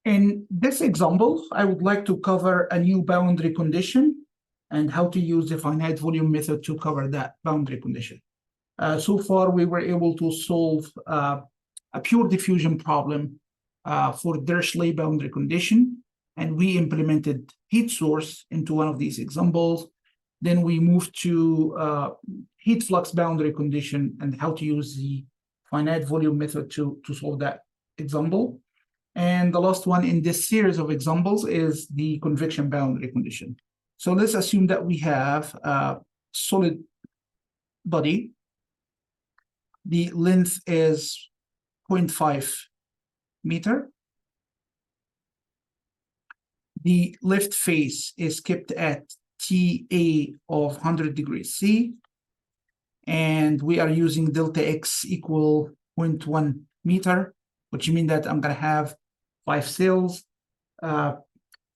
In this example, I would like to cover a new boundary condition and how to use the finite volume method to cover that boundary condition. So far, we were able to solve a pure diffusion problem for Dirichlet boundary condition, and we implemented heat source into one of these examples. Then we moved to heat flux boundary condition and how to use the finite volume method to solve that example. And the last one in this series of examples is the convection boundary condition. So let's assume that we have a solid body. The length is 0.5 meter. The left face is kept at TA of 100 degrees C. And we are using delta X equal 0.1 meter, which means that I'm going to have 5 cells.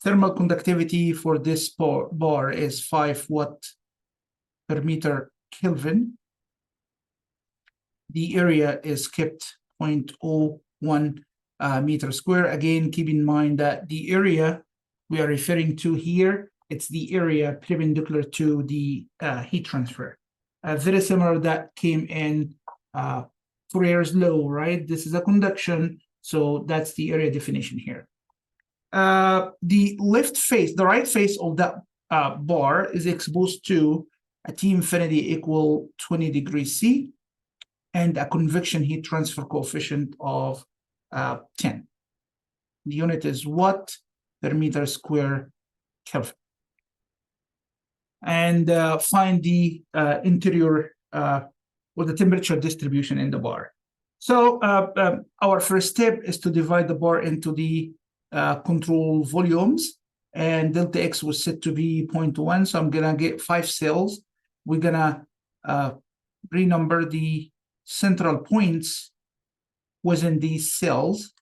Thermal conductivity for this bar is 5 watt per meter Kelvin. The area is kept 0.01 meter square. Again, keep in mind that the area we are referring to here, it's the area perpendicular to the heat transfer. Very similar that came in Fourier's law, right? This is a conduction, so that's the area definition here. The right face of that bar is exposed to a T infinity equal 20 degrees C and a convection heat transfer coefficient of 10. The unit is watt per meter square Kelvin. And find the interior or the temperature distribution in the bar. So our first step is to divide the bar into the control volumes, and delta X was set to be 0.1. So I'm gonna get 5 cells. We're gonna renumber the central points within these cells.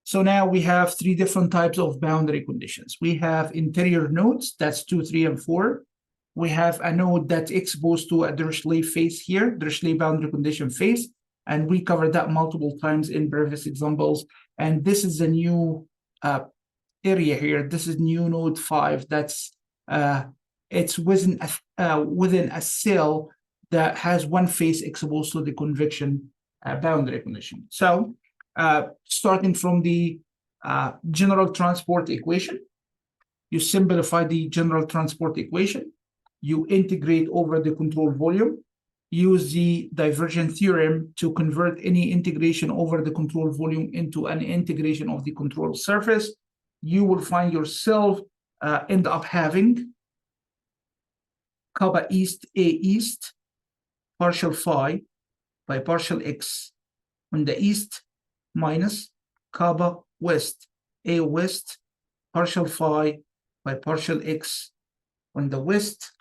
So now we have 3 different types of boundary conditions. We have interior nodes, that's 2, 3, and 4. We have a node that's exposed to a Dirichlet phase here, Dirichlet boundary condition phase, and we covered that multiple times in previous examples. And this is a new area here. This is new node 5. That's it's within a cell that has one phase exposed to the convection boundary condition. So starting from the general transport equation, you simplify the general transport equation, you integrate over the control volume, use the divergence theorem to convert any integration over the control volume into an integration of the control surface. You will find yourself end up having kappa east A east partial phi by partial X on the east minus kappa west A west partial phi by partial X on the west.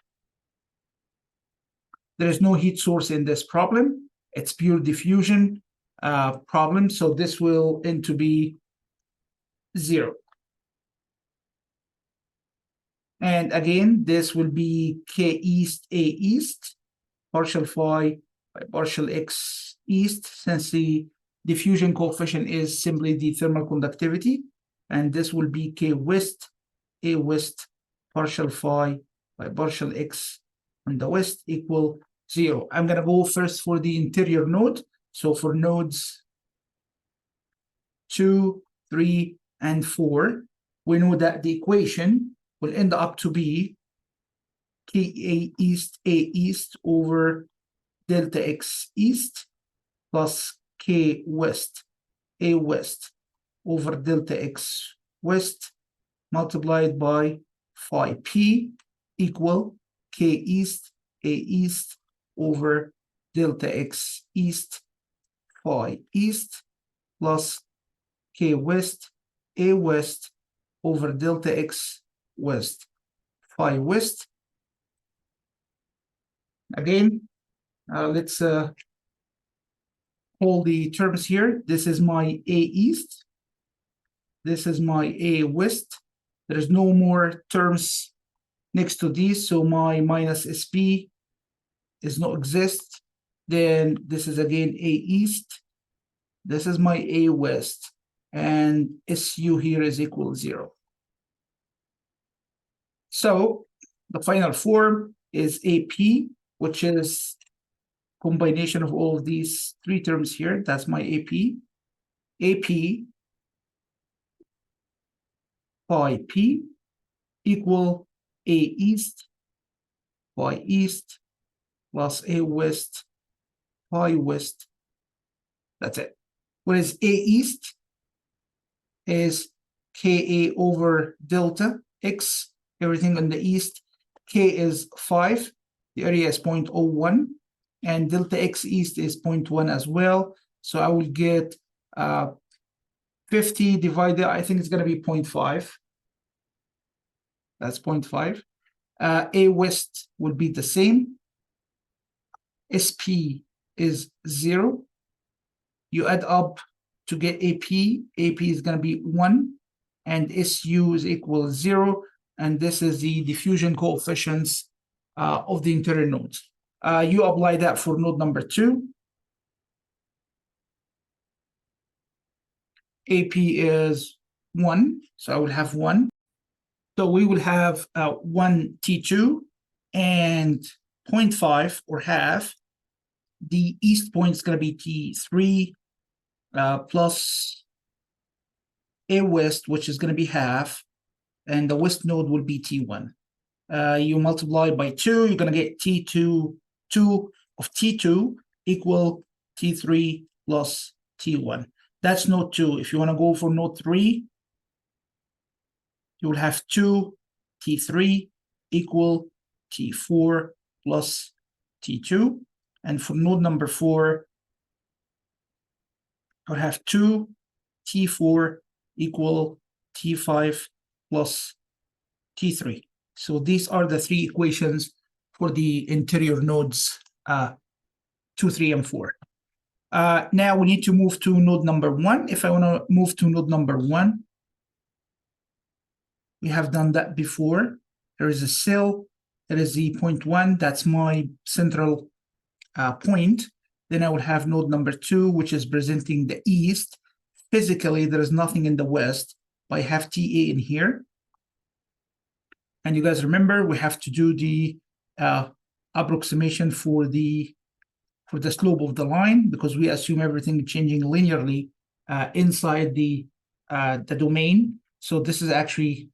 There is no heat source in this problem. It's pure diffusion problem. So this will end to be 0. And again, this will be K east A east partial phi by partial X east, since the diffusion coefficient is simply the thermal conductivity. And this will be K west A west partial phi by partial X on the west equal 0. I'm going to go first for the interior node. So for nodes 2, 3, and 4, we know that the equation will end up to be K east A east over delta X east plus K west A west over delta X west multiplied by phi P equal K east A east over delta X east phi east plus K west A west over delta X west phi west. Again, let's hold the terms here. This is my A east. This is my A west. There is no more terms next to these, so my minus SP does not exist. Then this is again A east. This is my A west. and SU here is equal 0. So the final form is AP, which is combination of all of these three terms here. That's my AP. AP pi P equal A East pi East plus A West pi West. That's it. Whereas A East is KA over delta X, everything in the east. K is 5, the area is 0.01, and delta X East is 0.1 as well. So I will get 50 divided, I think it's going to be 0.5. That's 0.5. A West will be the same. SP is 0. You add up to get AP. AP is going to be 1, and SU is equal 0. And this is the diffusion coefficients of the interior nodes. You apply that for node number 2. AP is 1, so I will have 1. So we will have 1 T2 and 0.5 or half. The east point is going to be T3 plus A West, which is going to be half, and the west node will be T1. You multiply by 2, you're going to get T2, 2 of T2 equal T3 plus T1. That's node 2. If you want to go for node 3, you will have 2 T3 equal T4 plus T2. And for node number 4, you'll have 2 T4 equal T5 plus T3. So these are the 3 equations for the interior nodes 2, 3, and 4. Now we need to move to node number 1. If I want to move to node number 1, we have done that before. There is a cell, there is the 0.1, that's my central point. Then I will have node number 2, which is presenting the east. Physically, there is nothing in the west, but I have TA in here. And you guys remember, we have to do the approximation for the slope of the line, because we assume everything changing linearly inside the domain. So this is actually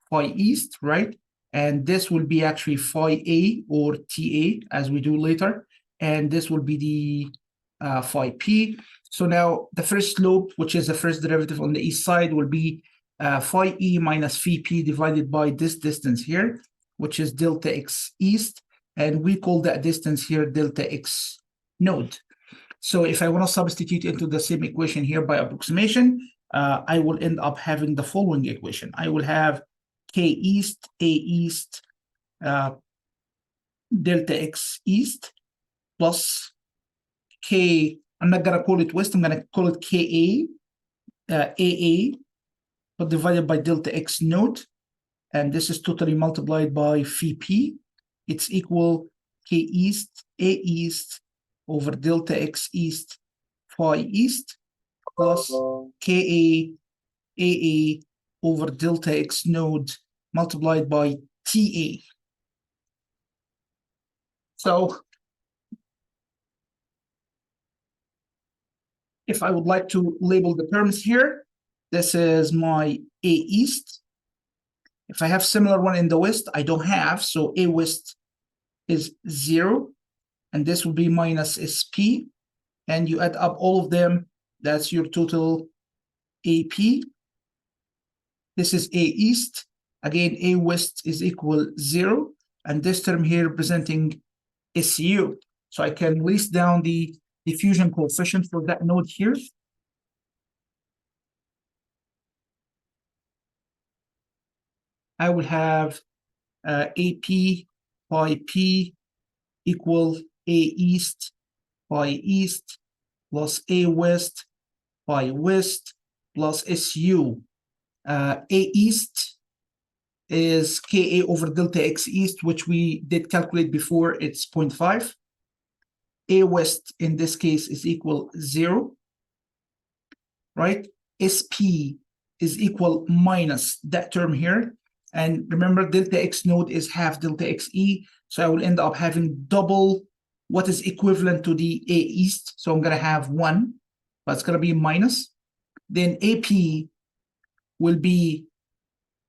phi east, right? And this will be actually phi A or TA, as we do later. And this will be the phi P. So now the first slope, which is the first derivative on the east side, will be phi E minus phi P divided by this distance here, which is delta X east. And we call that distance here delta X node. So if I want to substitute into the same equation here by approximation, I will end up having the following equation. I will have K east, A east, delta X east, plus K, I'm not going to call it west, I'm going to call it KA, AA, but divided by delta X node. And this is totally multiplied by phi P. It's equal K east, A east over delta X east, phi east, plus KA, AA over delta X node multiplied by TA. So if I would like to label the terms here, this is my A east. If I have similar one in the west, I don't have, so A west is 0, and this will be minus SP, and you add up all of them, that's your total AP. This is A east, again, A west is equal 0, and this term here representing SU. So I can list down the diffusion coefficient for that node here. I will have AP pi P equal A east pi east plus A west pi west plus SU. A east is KA over delta X east, which we did calculate before, it's 0.5. A west in this case is equal 0, right? SP is equal minus that term here. And remember, delta X node is half delta XE. So I will end up having double what is equivalent to the A east. So I'm going to have 1, but it's going to be minus. Then AP will be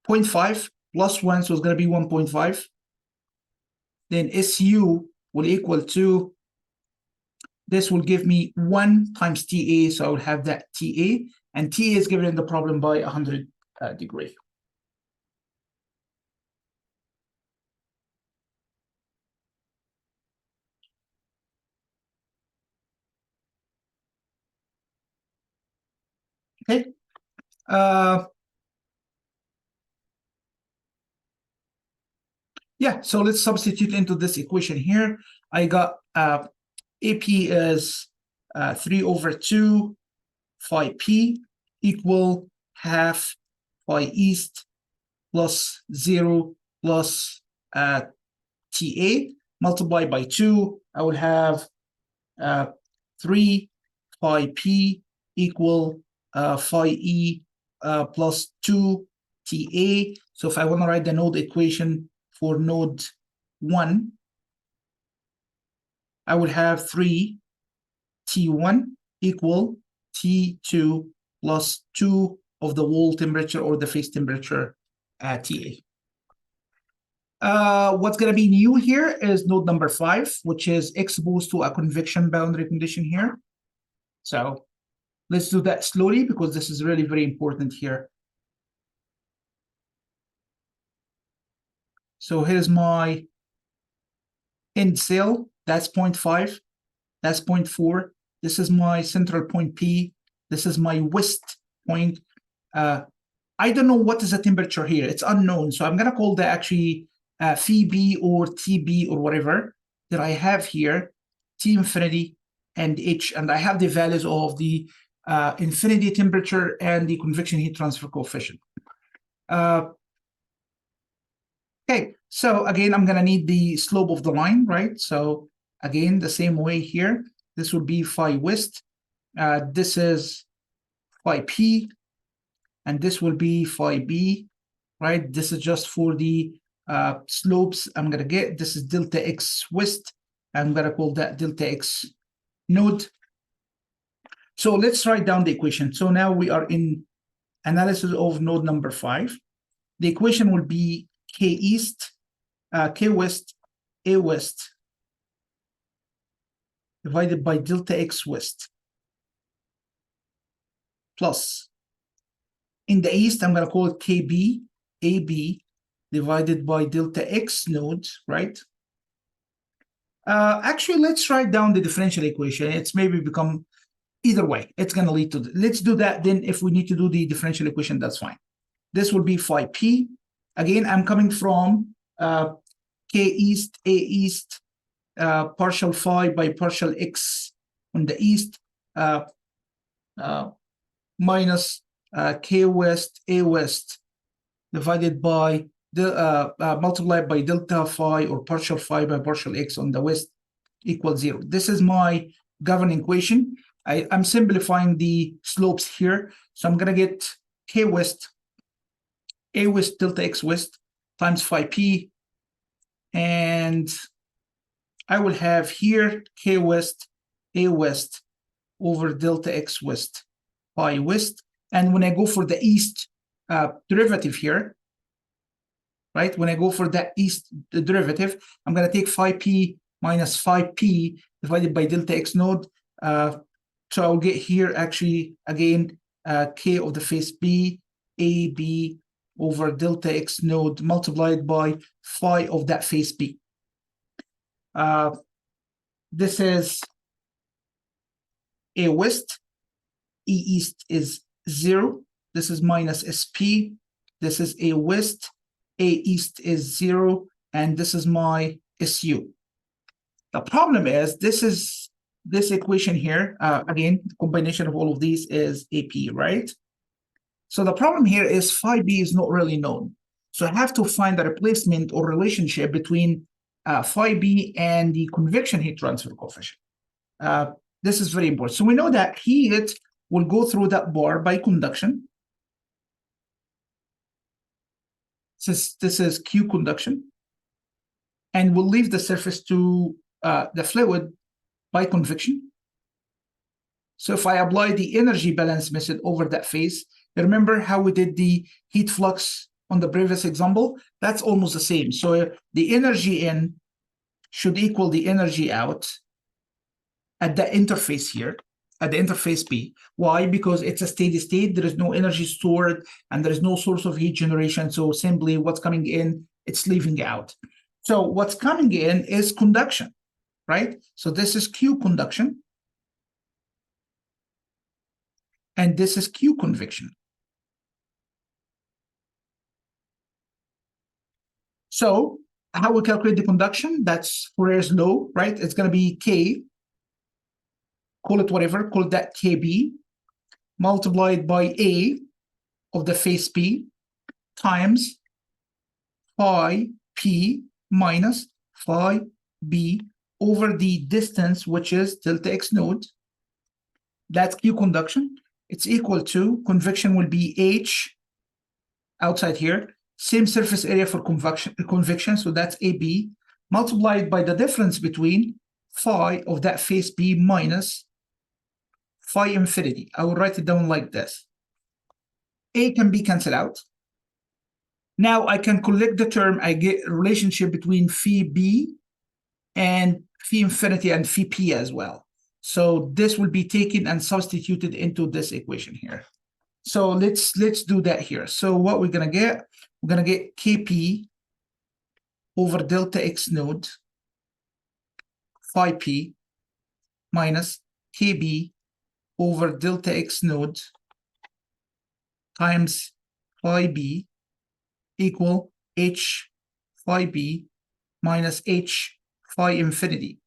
0.5 plus 1, so it's going to be 1.5. Then SU will equal to, this will give me 1 times TA, so I will have that TA, and TA is given in the problem by 100 degree. Okay. Yeah, so let's substitute into this equation here. I got AP is 3/2 phi P equal half phi east plus 0 plus TA multiplied by 2. I would have 3 phi P equal phi E plus 2 TA. So if I want to write the node equation for node 1, I would have 3 T1 equal T2 plus 2 of the wall temperature or the phase temperature TA. What's going to be new here is node number 5, which is exposed to a convection boundary condition here. So let's do that slowly because this is really very important here. So here's my end cell. That's 0.5. That's 0.4. This is my central point P. This is my west point. I don't know what is the temperature here. It's unknown. So I'm going to call that actually phi B or TB or whatever that I have here, T infinity and H. And I have the values of the infinity temperature and the convection heat transfer coefficient. Okay, so again, I'm going to need the slope of the line, right? So again, the same way here, this would be phi west. This is phi P, and this will be phi B, right? This is just for the slopes I'm going to get. This is delta X west. I'm going to call that delta X node. So let's write down the equation. So now we are in analysis of node number 5. The equation will be K east, K west, A west, divided by delta X west, plus, in the east, I'm going to call it KB, AB, divided by delta X node, right? Actually, let's write down the differential equation. It's maybe become either way. It's going to lead to, let's do that. Then if we need to do the differential equation, that's fine. This will be phi P. Again, I'm coming from K east, A east, partial phi by partial X on the east, minus K west, A west, divided by the multiplied by delta phi or partial phi by partial X on the west equals 0. This is my governing equation. I'm simplifying the slopes here. So I'm going to get K west, A west delta X west times phi P. And I will have here K west, A west over delta X west phi west. And when I go for the east derivative here, right? When I go for that east derivative, I'm going to take phi P minus phi P divided by delta X node. So I'll get here actually, again, K of the phase B, AB over delta X node multiplied by phi of that phase B. This is A west, E east is 0. This is minus SP. This is A west, A east is 0. And this is my SU. The problem is this equation here, again, the combination of all of these is AP, right? So the problem here is phi B is not really known. So I have to find a replacement or relationship between phi B and the convection heat transfer coefficient. This is very important. So we know that heat will go through that bar by conduction. This is Q conduction, and will leave the surface to the fluid by convection. So if I apply the energy balance method over that phase, remember how we did the heat flux on the previous example? That's almost the same. So the energy in should equal the energy out at the interface here, at the interface B. Why? Because it's a steady state. There is no energy stored, and there is no source of heat generation. So simply what's coming in, it's leaving out. So what's coming in is conduction, right? So this is Q conduction, and this is Q convection. So how we calculate the conduction? That's Fourier's law, right? It's going to be K, call it whatever, call that KB, multiplied by A of the phase P times phi P minus phi B over the distance, which is delta X node. That's Q conduction. It's equal to, convection will be H outside here, same surface area for convection, so that's AB, multiplied by the difference between phi of that phase B minus phi infinity. I will write it down like this. A can be cancelled out. Now I can collect the term, I get a relationship between phi B and phi infinity and phi P as well. So this will be taken and substituted into this equation here. So let's do that here. So what we're gonna get, we're gonna get Kp over delta X node phi P minus Kb over delta X node times phi B equal H phi B minus H phi infinity.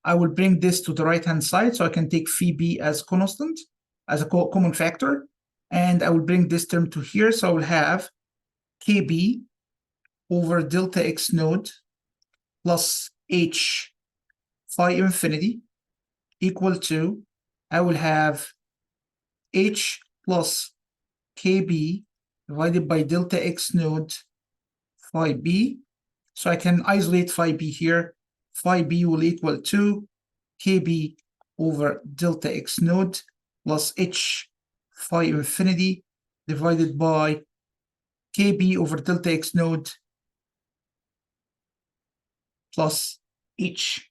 I will bring this to the right-hand side so I can take phi B as constant, as a common factor, and I will bring this term to here, so I will have Kb over delta X node plus H phi infinity equal to, I will have H plus Kb divided by delta X node phi B. So I can isolate phi B here. Phi B will equal to Kb over delta X node plus H phi infinity divided by Kb over delta X node plus H.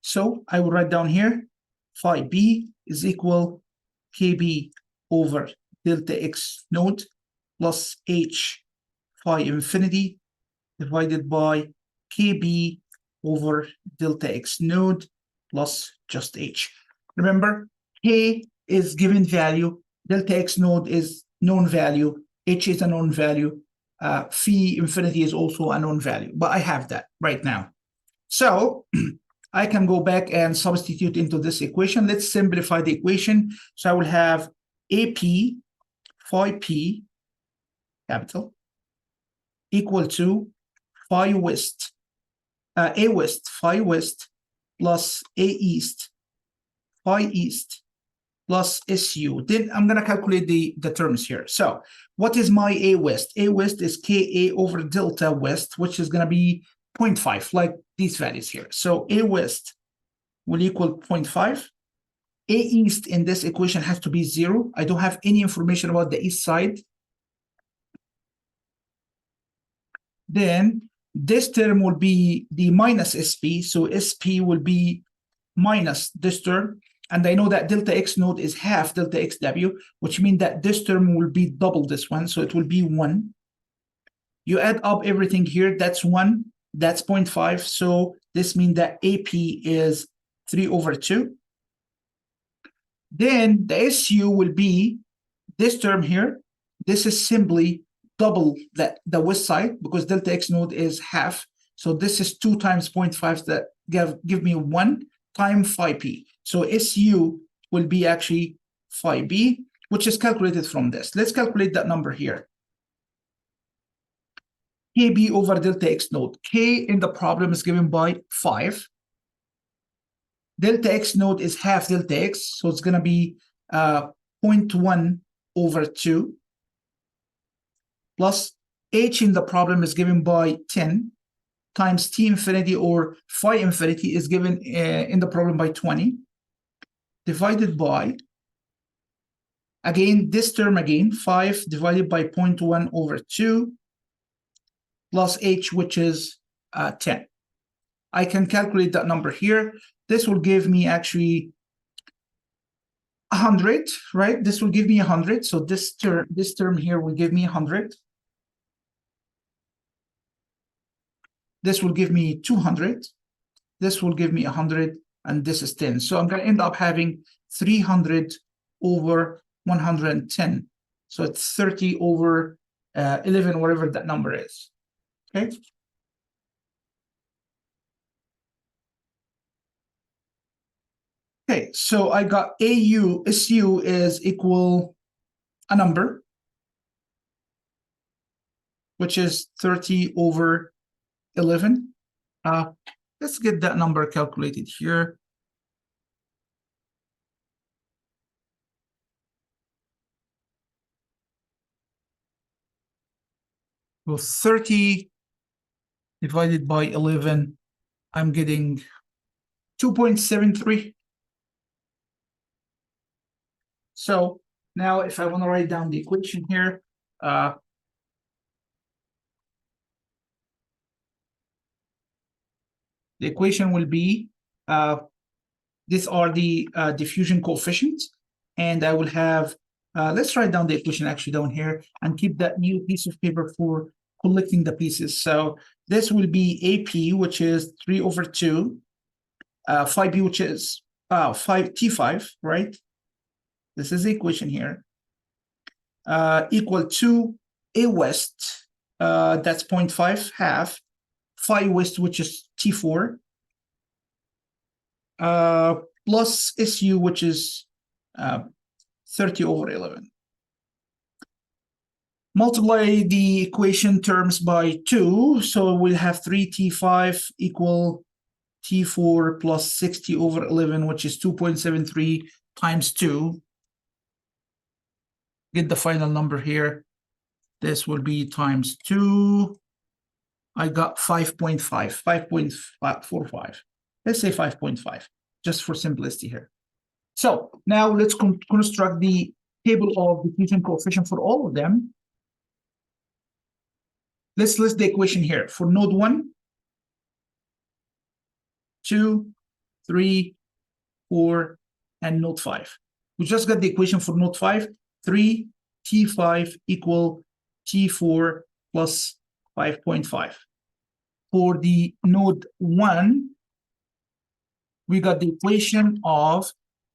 So I will write down here, phi B is equal Kb over delta X node plus H phi infinity divided by Kb over delta X node plus just H. Remember, K is given value, delta X node is known value, H is a known value, phi infinity is also a known value, but I have that right now. So I can go back and substitute into this equation. Let's simplify the equation. So I will have AP phi P capital equal to phi west, A west, phi west plus A east, phi east plus SU. Then I'm going to calculate the terms here. So what is my A west? A west is Ka over delta west, which is going to be 0.5, like these values here. So A west will equal 0.5. A east in this equation has to be 0. I don't have any information about the east side. Then this term will be the minus SP. So SP will be minus this term. And I know that delta X node is half delta XW, which means that this term will be double this one. So it will be 1. You add up everything here. That's 1. That's 0.5. So this means that AP is 3 over 2. Then the SU will be this term here. This is simply double the west side because delta X node is half. So this is 2 times 0.5 that give me 1 times phi P. So SU will be actually phi B, which is calculated from this. Let's calculate that number here. Kb over delta X node. K in the problem is given by 5. delta x node is half delta x, so it's going to be 0.1 over 2 plus h in the problem is given by 10 times t infinity or phi infinity is given in the problem by 20 divided by, again, this term again, 5 divided by 0.1 over 2 plus h, which is 10. I can calculate that number here. This will give me actually 100, right? This will give me 100. So this term here will give me 100. This will give me 200. This will give me 100, and this is 10. So I'm going to end up having 300 over 110. So it's 30 over 11, whatever that number is. Okay. Okay, so I got SU is equal a number, which is 30 over 11. Let's get that number calculated here. So 30 divided by 11, I'm getting 2.73. So now if I want to write down the equation here, the equation will be, these are the diffusion coefficients, and I will have, let's write down the equation actually down here and keep that new piece of paper for collecting the pieces. So this will be AP, which is 3 over 2, 5B, which is 5T5, right? This is the equation here, equal to A West, that's 0.5, half, Phi West, which is T4, plus SU, which is 30 over 11. Multiply the equation terms by 2, so we'll have 3T5 equal T4 plus 60 over 11, which is 2.73 times 2. Get the final number here. This will be times 2. I got 5.5, 5.45. Let's say 5.5, just for simplicity here. So now let's construct the table of diffusion coefficient for all of them. Let's list the equation here for node 1, 2, 3, 4, and node 5. We just got the equation for node 5, 3 T5 equal T4 plus 5.5. For the node 1, we got the equation of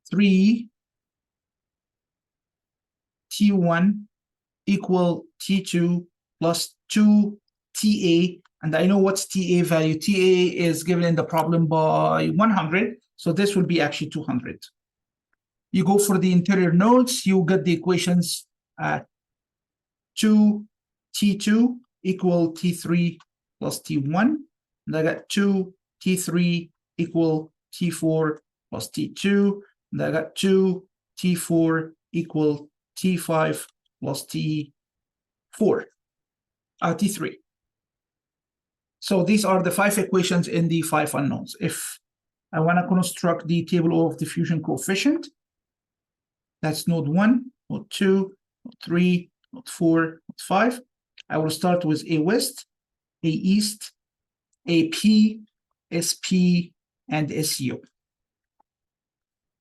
3 T1 equal T2 plus 2 TA, and I know what's TA value. TA is given in the problem by 100, so this will be actually 200. You go for the interior nodes, you get the equations 2 T2 equal T3 plus T1, and I got 2 T3 equal T4 plus T2, and I got 2 T4 equal T5 plus T4, T3. So these are the 5 equations in the 5 unknowns. If I want to construct the table of diffusion coefficient, that's node 1, node 2, node 3, node 4, node 5. I will start with A West, A East, AP, SP, and SU.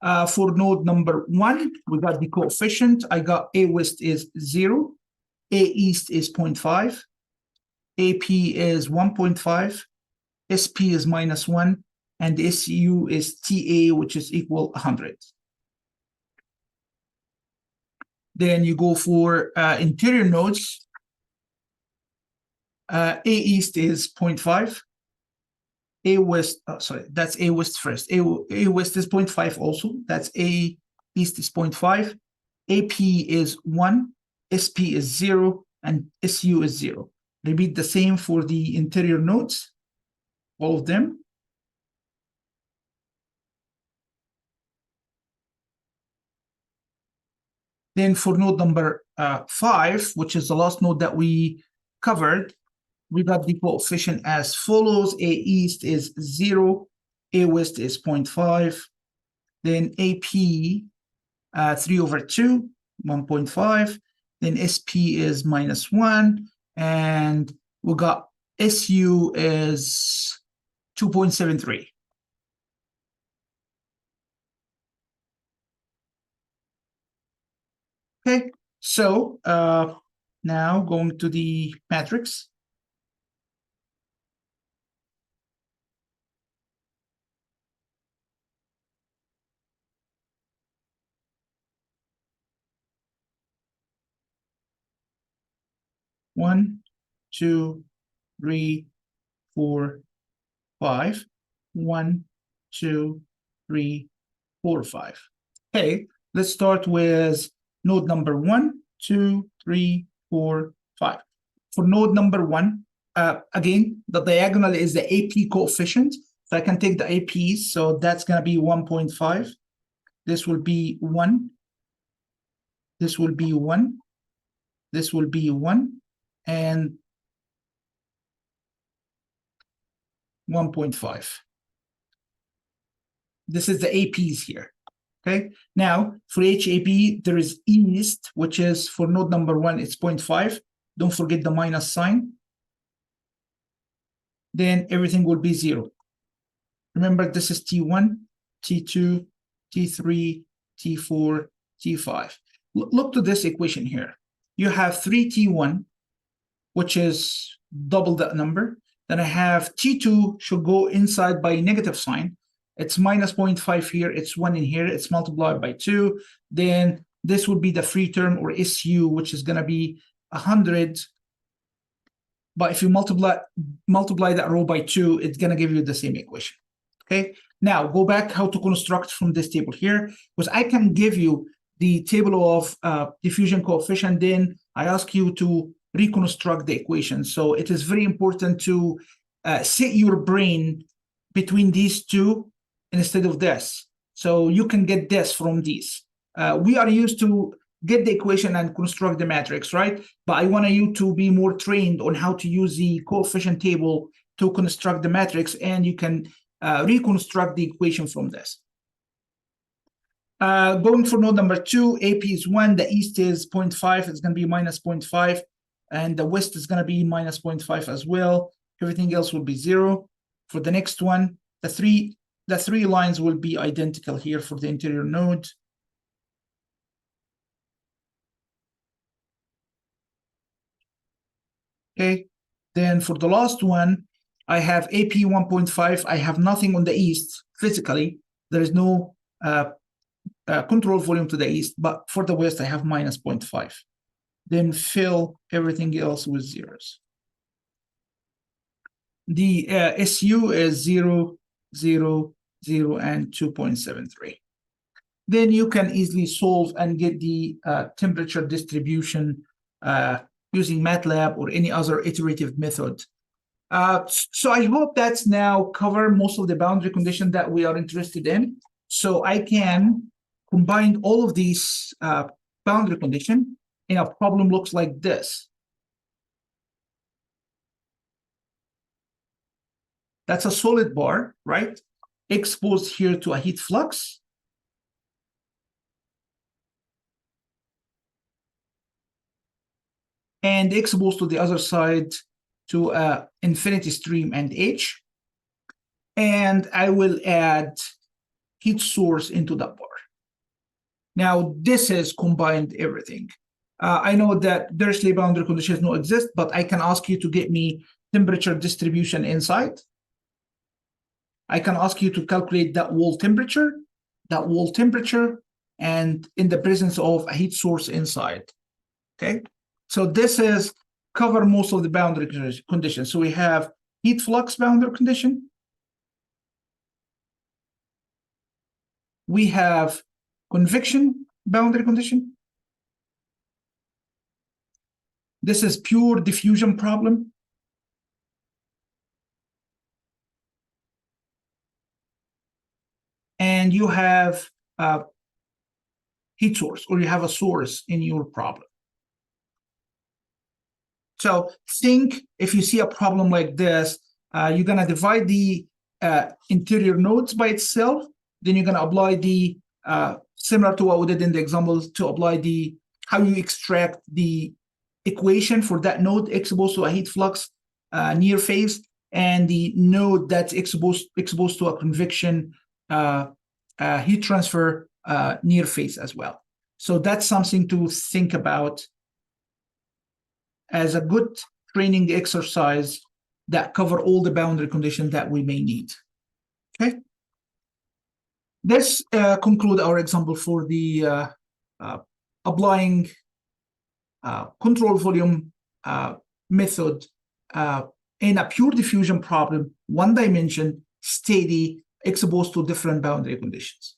For node number 1, we got the coefficient. I got A West is 0, A East is 0.5, AP is 1.5, SP is -1, and SU is TA, which is equal 100. Then you go for interior nodes. A East is 0.5. A West, that's A West first. A West is 0.5 also. That's A East is 0.5. AP is 1. SP is 0. And SU is 0. Repeat the same for the interior nodes, all of them. Then for node number 5, which is the last node that we covered, we got the coefficient as follows. A east is 0, A west is 0.5, then AP 3/2, 1.5, then SP is -1, and we got SU is 2.73. Okay, so now going to the matrix. One, two, three, 4, 5. 1, 2, 3, 4, 5. Okay, let's start with node number 1, 2, 3, 4, 5. For node number 1, again, the diagonal is the AP coefficient. So I can take the APs, so that's going to be 1.5. This will be 1. This will be 1. This will be 1. And 1.5. This is the APs here. Okay. Now for HAP, there is east, which is for node number 1, it's 0.5. Don't forget the minus sign. Then everything will be 0. Remember, this is T1, T2, T3, T4, T5. Look to this equation here. You have 3T1, which is double that number. Then I have T2 should go inside by negative sign. It's minus 0.5 here. It's 1 in here. It's multiplied by 2. Then this would be the free term, or SU, which is going to be 100. But if you multiply that row by 2, it's going to give you the same equation. Okay. Now go back how to construct from this table here, because I can give you the table of diffusion coefficient. Then I ask you to reconstruct the equation. So it is very important to set your brain between these two instead of this. So you can get this from these. We are used to get the equation and construct the matrix, right? But I want you to be more trained on how to use the coefficient table to construct the matrix, and you can reconstruct the equation from this. Going for node number 2, AP is 1, the east is 0.5, it's going to be minus 0.5, and the west is going to be minus 0.5 as well. Everything else will be 0. For the next one, the three lines will be identical here for the interior node. Okay, then for the last one, I have AP 1.5. I have nothing on the east physically. There is no control volume to the east, but for the west, I have minus 0.5. Then fill everything else with zeros. The SU is 0, 0, 0, and 2.73. Then you can easily solve and get the temperature distribution using MATLAB or any other iterative method. So I hope that's now cover most of the boundary conditions that we are interested in. So I can combine all of these boundary conditions, and a problem looks like this. That's a solid bar, right? Exposed here to a heat flux. And exposed to the other side to infinity stream and H. And I will add heat source into that bar. Now, this is combined everything. I know that Dirichlet boundary conditions don't exist, but I can ask you to get me temperature distribution inside. I can ask you to calculate that wall temperature, and in the presence of a heat source inside. Okay, so this is cover most of the boundary conditions. So we have heat flux boundary condition. We have convection boundary condition. This is pure diffusion problem. And you have heat source, or you have a source in your problem. So think, if you see a problem like this, you're going to divide the interior nodes by itself. Then you're going to apply the, similar to what we did in the example, to apply the, how you extract the equation for that node exposed to a heat flux near phase, and the node that's exposed to a convection heat transfer near phase as well. So that's something to think about as a good training exercise that cover all the boundary conditions that we may need. Okay. This conclude our example for the applying control volume method in a pure diffusion problem, one dimension, steady, exposed to different boundary conditions.